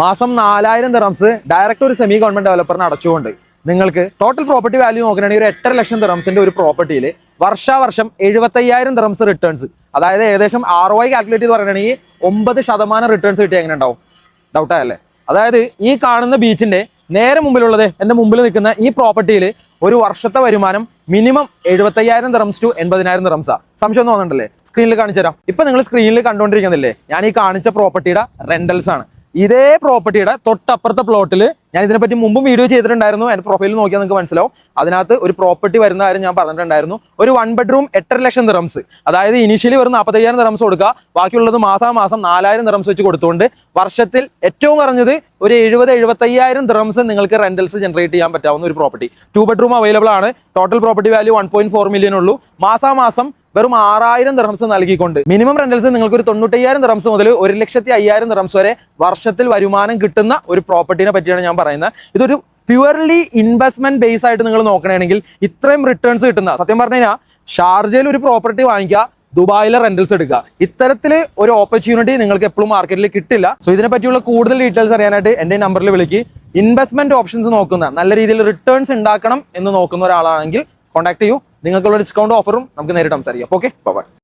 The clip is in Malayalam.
മാസം 4000 ദിറംസ് ഡയറക്റ്റ് ഒരു സെമി ഗവൺമെന്റ് ഡെവലപ്പറിന് അടച്ചുകൊണ്ട് നിങ്ങൾക്ക് ടോട്ടൽ പ്രോപ്പർട്ടി വാല്യൂ നോക്കുകയാണെങ്കിൽ ഒരു 8.5 ലക്ഷം ദിറംസിന്റെ ഒരു പ്രോപ്പർട്ടിയിൽ വർഷം 75,000 ദിറംസ് റിട്ടേൺസ്, അതായത് ഏകദേശം ROI കാൽക്കുലേറ്റ് ചെയ്ത് പറയുകയാണെങ്കിൽ 9% റിട്ടേൺസ് കിട്ടിയ എങ്ങനെ ഉണ്ടാവും? ഡൗട്ടായല്ലേ? അതായത് ഈ കാണുന്ന ബീച്ചിന്റെ നേരെ മുമ്പിലുള്ളത്, എന്റെ മുമ്പിൽ നിൽക്കുന്ന ഈ പ്രോപ്പർട്ടിയിൽ ഒരു വർഷത്തെ വരുമാനം മിനിമം 75,000 ദിറംസ് ടു 80,000 ദിറംസാ. സംശയം തോന്നുന്നുണ്ടല്ലേ? സ്ക്രീനിൽ കാണിച്ചു തരാം. ഇപ്പൊ നിങ്ങൾ സ്ക്രീനിൽ കണ്ടുകൊണ്ടിരിക്കുന്നില്ലേ, ഞാൻ ഈ കാണിച്ച പ്രോപ്പർട്ടിയുടെ റെന്റൽസ് ആണ്. ഇതേ പ്രോപ്പർട്ടിയുടെ തൊട്ടപ്പുറത്തെ പ്ലോട്ടിൽ ഞാൻ ഇതിനെപ്പറ്റി മുമ്പും വീഡിയോ ചെയ്തിട്ടുണ്ടായിരുന്നു. എൻ്റെ പ്രൊഫൈലിൽ നോക്കിയാൽ നിങ്ങൾക്ക് മനസ്സിലാവും. അതിനകത്ത് ഒരു പ്രോപ്പർട്ടി വരുന്ന കാര്യം ഞാൻ പറഞ്ഞിട്ടുണ്ടായിരുന്നു. ഒരു 1 ബെഡ്റൂം 8.5 ലക്ഷം ദിറംസ്, അതായത് ഇനീഷ്യലി വെറും 45,000 ദിറംസ് കൊടുക്കുക, ബാക്കിയുള്ളത് മാസം 4,000 ദിറംസ് വെച്ച് കൊടുത്തുകൊണ്ട് വർഷത്തിൽ ഏറ്റവും കുറഞ്ഞത് ഒരു 70-75,000 ദിറംസ് നിങ്ങൾക്ക് റെന്റൽസ് ജനറേറ്റ് ചെയ്യാൻ പറ്റാവുന്ന ഒരു പ്രോപ്പർട്ടി. 2 ബെഡ്റൂം അവൈലബിൾ ആണ്. ടോട്ടൽ പ്രോപ്പർട്ടി വാല്യൂ 1.4 മില്യൺ ഉള്ളൂ. മാസം വെറും 6,000 ദിറംസ് നൽകിക്കൊണ്ട് മിനിമം റെന്റൽസ് നിങ്ങൾക്ക് ഒരു 95,000 ദിറംസ് മുതൽ 1,05,000 ദിറംസ് വരെ വർഷത്തിൽ വരുമാനം കിട്ടുന്ന ഒരു പ്രോപ്പർട്ടിനെ പറ്റിയാണ് ഞാൻ പറയുന്നത്. ഇതൊരു പ്യുവർലി ഇൻവെസ്റ്റ്മെന്റ് ബേസ് ആയിട്ട് നിങ്ങൾ നോക്കണമെങ്കിൽ ഇത്രയും റിട്ടേൺസ് കിട്ടുന്ന, സത്യം പറഞ്ഞു കഴിഞ്ഞാൽ ഷാർജയിൽ ഒരു പ്രോപ്പർട്ടി വാങ്ങിക്കുക, ദുബായിലെ റെന്റൽസ് എടുക്കുക, ഇത്തരത്തിൽ ഒരു ഓപ്പർച്യൂണിറ്റി നിങ്ങൾക്ക് എപ്പോഴും മാർക്കറ്റിൽ കിട്ടില്ല. സോ ഇതിനെ പറ്റിയുള്ള കൂടുതൽ ഡീറ്റെയിൽസ് അറിയാനായിട്ട് എൻ്റെ നമ്പറിൽ വിളിക്ക്. ഇൻവെസ്റ്റ്മെന്റ് ഓപ്ഷൻസ് നോക്കുന്ന, നല്ല രീതിയിൽ റിട്ടേൺസ് ഉണ്ടാക്കണം എന്ന് നോക്കുന്ന ഒരാളാണെങ്കിൽ കോൺടാക്ട് ചെയ്യൂ. നിങ്ങൾക്കുള്ള ഡിസ്കൗണ്ട് ഓഫറും നമുക്ക് നേരിട്ട് സംസാരിക്കാം. Okay, by.